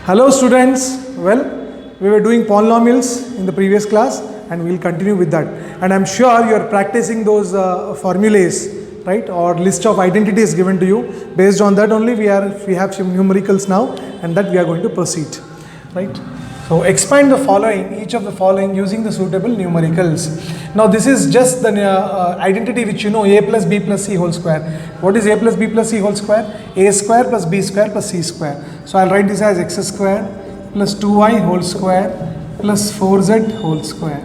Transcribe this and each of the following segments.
Hello students, well, we were doing polynomials in the previous class and we will continue with that. And I am sure you are practicing those formulas, right, or list of identities given to you. Based on that only we have some numericals now, and that we are going to proceed, right. So expand the following, each of the following using the suitable numericals. Now this is just the identity which you know, a plus b plus c whole square. What is a plus b plus c whole square? A square plus b square plus c square. So I'll write this as x square plus 2y whole square plus 4z whole square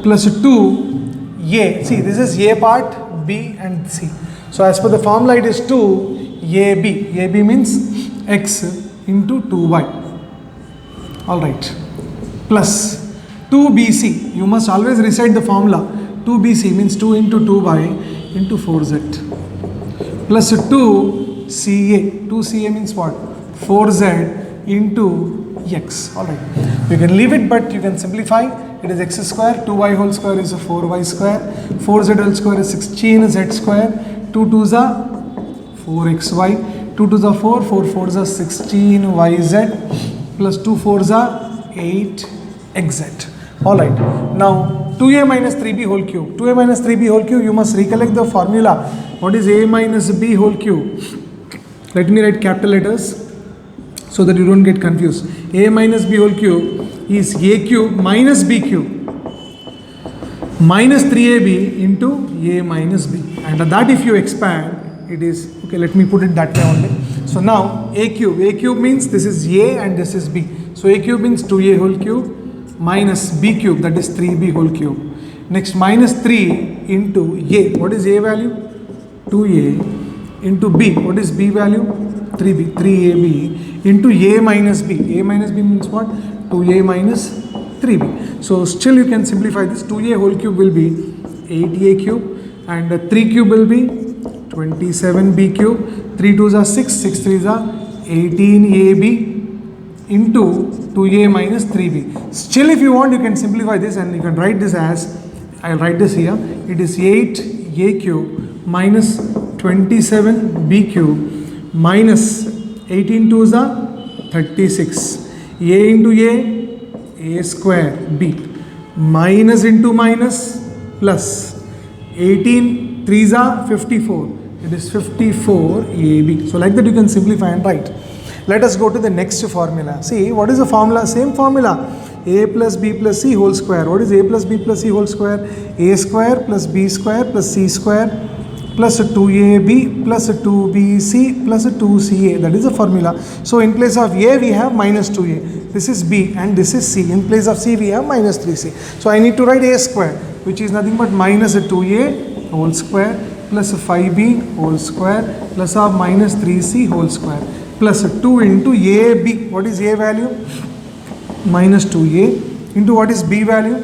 plus 2a. See, this is a part, b and c. So as per the formula it is 2ab. ab means x into 2y. Alright, plus 2bc, you must always recite the formula. 2bc means 2 into 2y into 4z plus 2ca. 2ca means what? 4z into x. Alright, you can leave it but you can simplify. It is x square, 2y whole square is 4y square, 4z whole square is 16z square, 2 2s are 4xy, 2 2s are 4, 4 4s are 16yz plus 2 4s are 8xz. Alright, now 2a minus 3b whole cube. 2a minus 3b whole cube, you must recollect the formula. What is a minus b whole cube? Let me write capital letters so that you don't get confused. A minus b whole cube is a cube minus b cube minus 3ab into a minus b. And that if you expand, it is, okay, let me put it that way only. So now a cube means this is a and this is b. So a cube means 2a whole cube minus b cube, that is 3b whole cube. Next minus 3 into a. What is a value? 2a into b. What is b value? 3b. 3ab into a minus b. A minus b means what? 2a minus 3b. So still you can simplify this. 2a whole cube will be 8a cube and 3 cube will be 27b cube. 3 2s are 6, 6 3s are 18ab into 2a minus 3b. Still if you want you can simplify this and you can write this as, I'll write this here, it is 8a cube minus 27b cube minus 18 2s are 36. a into a square, b, minus into minus plus 18 3s are 54. It is 54ab. So like that you can simplify and write. Let us go to the next formula. See, what is the formula? Same formula. A plus b plus c whole square. What is a plus b plus c whole square? A square plus b square plus c square plus 2ab plus 2bc plus 2ca. That is the formula. So in place of a we have minus 2a. This is b and this is c. In place of c we have minus 3c. So I need to write a square, which is nothing but minus 2a whole square plus 5b whole square plus of minus 3c whole square plus 2 into ab. What is a value? Minus 2a into what is b value?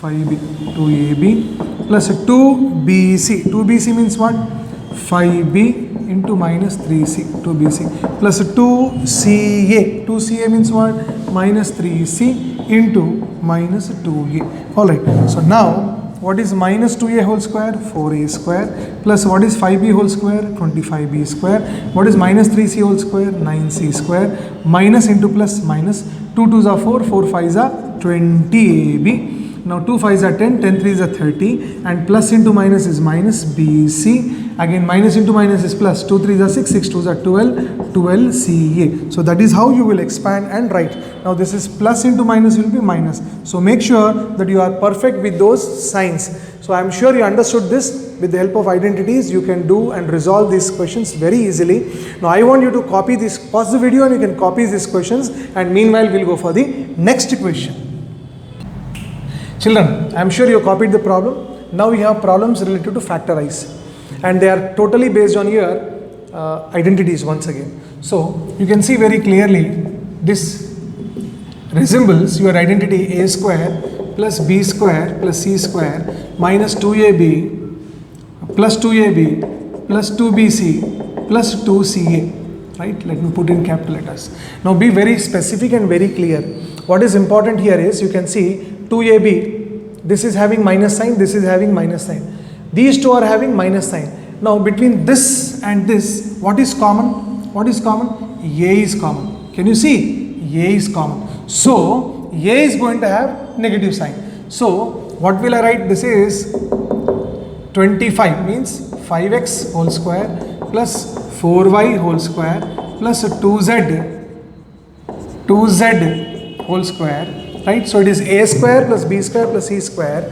5b. 2ab plus 2bc. 2bc means what? 5b into minus 3c. 2bc plus 2ca. 2ca means what? Minus 3c into minus 2a. Alright, so now what is minus 2a whole square? 4a square plus what is 5b whole square? 25b square. What is minus 3c whole square? 9c square minus into plus minus 2 2s are 4, 4 5s are 20ab. Now 2 5s are 10, 10 3s are 30 and plus into minus is minus bc. Again minus into minus is plus, 2 3s are 6, 6 2s are 12, 12ca. So that is how you will expand and write. Now this is plus into minus will be minus. So make sure that you are perfect with those signs. So I am sure you understood this. With the help of identities you can do and resolve these questions very easily. Now I want you to copy this, pause the video and you can copy these questions, and meanwhile we'll go for the next question. Children, I am sure you copied the problem. Now we have problems related to factorize and they are totally based on your identities once again. So you can see very clearly this resembles your identity a square plus b square plus c square minus 2ab plus 2ab plus 2bc plus 2ca. Right? Let me put in capital letters. Now be very specific and very clear. What is important here is you can see 2ab, this is having minus sign, this is having minus sign. These two are having minus sign. Now between this and this, what is common? What is common? A is common. Can you see? A is common. So A is going to have negative sign. So what will I write? This is 25 means 5x whole square plus 4y whole square plus 2z whole square, right? So it is a square plus b square plus c square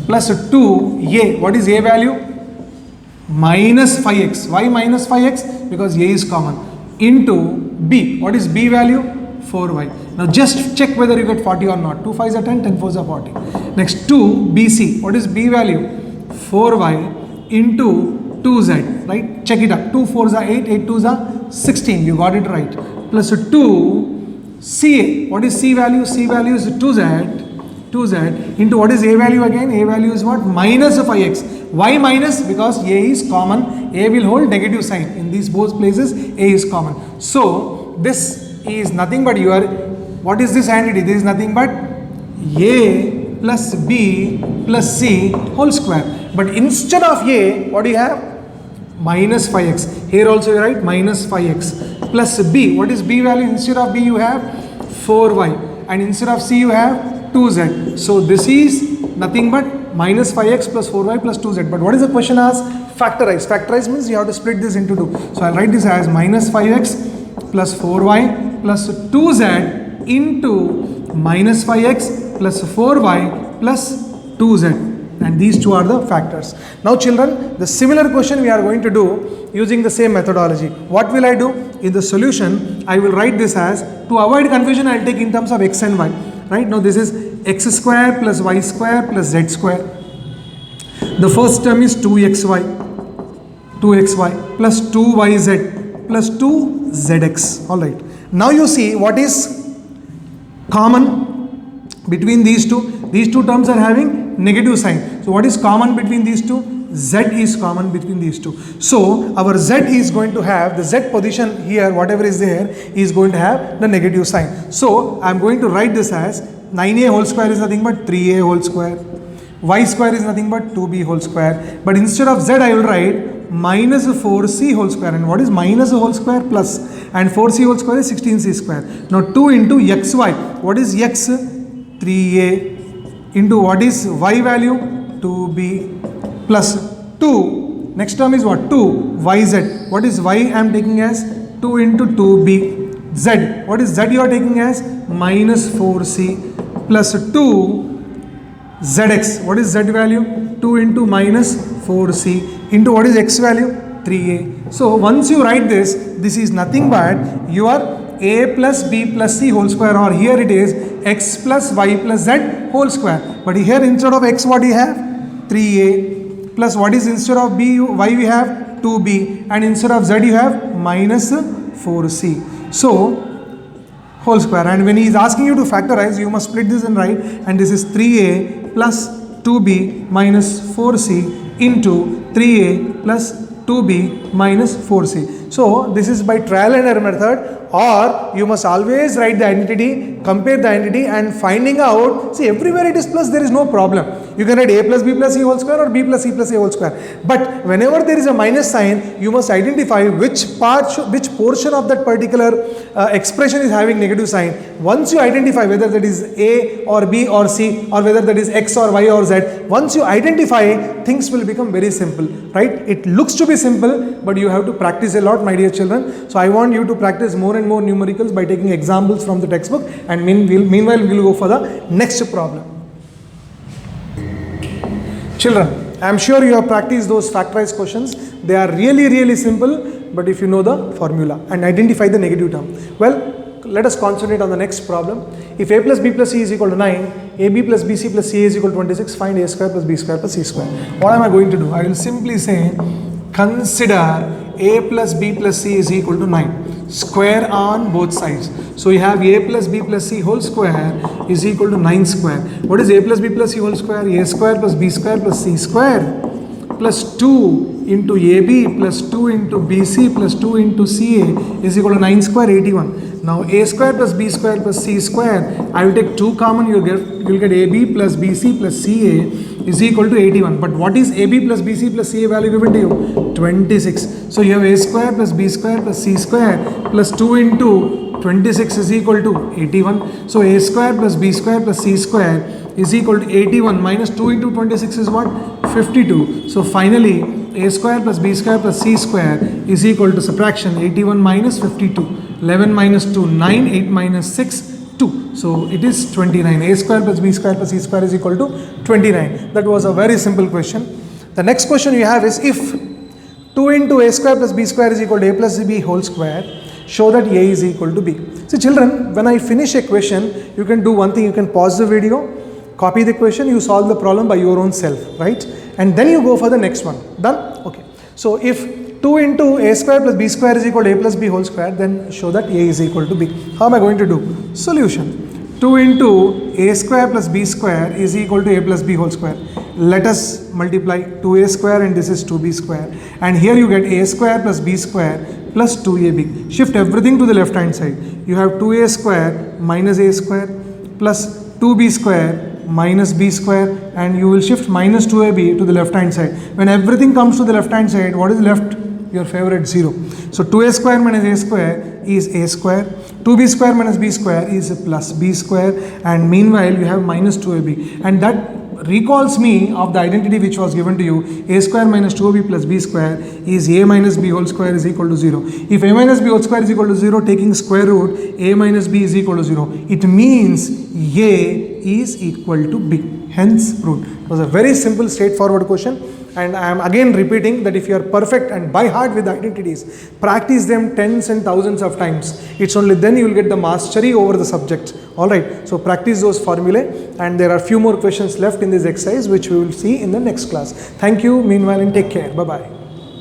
plus 2a. What is a value? Minus 5x. Why minus 5x? Because a is common. Into b. What is b value? 4y. Now just check whether you get 40 or not. 2 5s are 10, 10 4s are 40. Next 2bc. What is b value? 4y into 2z, right? Check it up. 2 4s are 8, 8 2s are 16. You got it right. Plus 2 ca. What is c value? C value is 2z into what is a value again? A value is what? Minus 5x. Why minus? Because a is common. A will hold negative sign. In these both places, a is common. So this is nothing but your, what is this entity? This is nothing but a plus b plus c whole square. But instead of a, what do you have? Minus 5x. Here also you write minus 5x plus b. What is b value? Instead of b you have 4y and instead of c you have 2z. So this is nothing but minus 5x plus 4y plus 2z. But what is the question asked? Factorize. Factorize means you have to split this into 2. So I'll write this as minus 5x plus 4y plus 2z into minus 5x plus 4y plus 2z. And these two are the factors. Now children, the similar question we are going to do using the same methodology. What will I do? In the solution, I will write this as, to avoid confusion, I will take in terms of x and y. Right? Now this is x square plus y square plus z square. The first term is 2xy plus 2yz plus 2zx. Alright. Now you see what is common between these two. These two terms are having negative sign. So what is common between these two? Z is common between these two. So our Z is going to have, the Z position here, whatever is there, is going to have the negative sign. So I am going to write this as 9a whole square is nothing but 3a whole square. Y square is nothing but 2b whole square. But instead of Z I will write minus 4c whole square. And what is minus a whole square? Plus. And 4c whole square is 16c square. Now 2 into xy. What is x? 3a. Into what is y value? 2b plus 2. Next term is what? 2 yz. What is y I am taking as? 2 into 2b. Z. What is z you are taking as? Minus 4c plus 2 zx. What is z value? 2 into minus 4c into what is x value? 3a. So once you write this, this is nothing but your a plus b plus c whole square, or here it is x plus y plus z whole square. But here instead of x what do you have? 3a plus what is instead of b y we have 2b and instead of z you have minus 4c. So whole square, and when he is asking you to factorize you must split this and write, and this is 3a plus 2b minus 4c into 3a plus 2b minus 4c. So this is by trial and error method, or you must always write the identity, compare the identity and finding out, see everywhere it is plus, there is no problem. You can write a plus b plus c whole square or b plus c plus a whole square. But whenever there is a minus sign, you must identify which portion of that particular expression is having negative sign. Once you identify whether that is a or b or c or whether that is x or y or z, once you identify, things will become very simple, right? It looks to be simple, but you have to practice a lot, my dear children. So I want you to practice more and more numericals by taking examples from the textbook, and meanwhile we will go for the next problem. Children, I am sure you have practiced those factorized questions. They are really simple, but if you know the formula and identify the negative term. Well, let us concentrate on the next problem. If a plus b plus c is equal to 9, ab plus bc plus ca is equal to 26, find a square plus b square plus c square. What am I going to do? I will simply say, consider a plus b plus c is equal to 9. Square on both sides. So you have a plus b plus c whole square is equal to 9 square. What is a plus b plus c whole square? A square plus b square plus c square plus 2 into ab plus 2 into bc plus 2 into ca is equal to 9 square, 81. Now a square plus b square plus c square, I will take 2 common, you will get ab plus bc plus ca is equal to 81. But what is ab plus bc plus ca value given to you? 26. So you have a square plus b square plus c square plus 2 into 26 is equal to 81. So a square plus b square plus c square is equal to 81 minus 2 into 26 is what? 52. So finally a square plus b square plus c square is equal to subtraction 81 minus 52. 11 minus 2, 9, 8 minus 6, 2. So it is 29. A square plus b square plus c square is equal to 29. That was a very simple question. The next question you have is, if 2 into a square plus b square is equal to a plus b whole square, show that a is equal to b. See children, when I finish a question, you can do one thing, you can pause the video, copy the question, you solve the problem by your own self, right? And then you go for the next one. Done? Okay. So if 2 into a square plus b square is equal to a plus b whole square, then show that a is equal to b. How am I going to do? Solution. 2 into a square plus b square is equal to a plus b whole square. Let us multiply 2a square and this is 2b square. And here you get a square plus b square plus 2ab. Shift everything to the left hand side. You have 2a square minus a square plus 2b square minus b square, and you will shift minus 2ab to the left hand side. When everything comes to the left hand side, what is left? Your favorite 0. So 2a square minus a square is a square. 2b square minus b square is plus b square, and meanwhile you have minus 2ab, and that recalls me of the identity which was given to you. A square minus 2ab plus b square is a minus b whole square is equal to 0. If a minus b whole square is equal to 0, taking square root, a minus b is equal to 0. It means a is equal to b. Hence proved. It was a very simple straightforward question. And I am again repeating that if you are perfect and by heart with identities, practice them tens and thousands of times. It's only then you will get the mastery over the subject. Alright, so practice those formulae, and there are few more questions left in this exercise which we will see in the next class. Thank you, meanwhile, and take care. Bye-bye.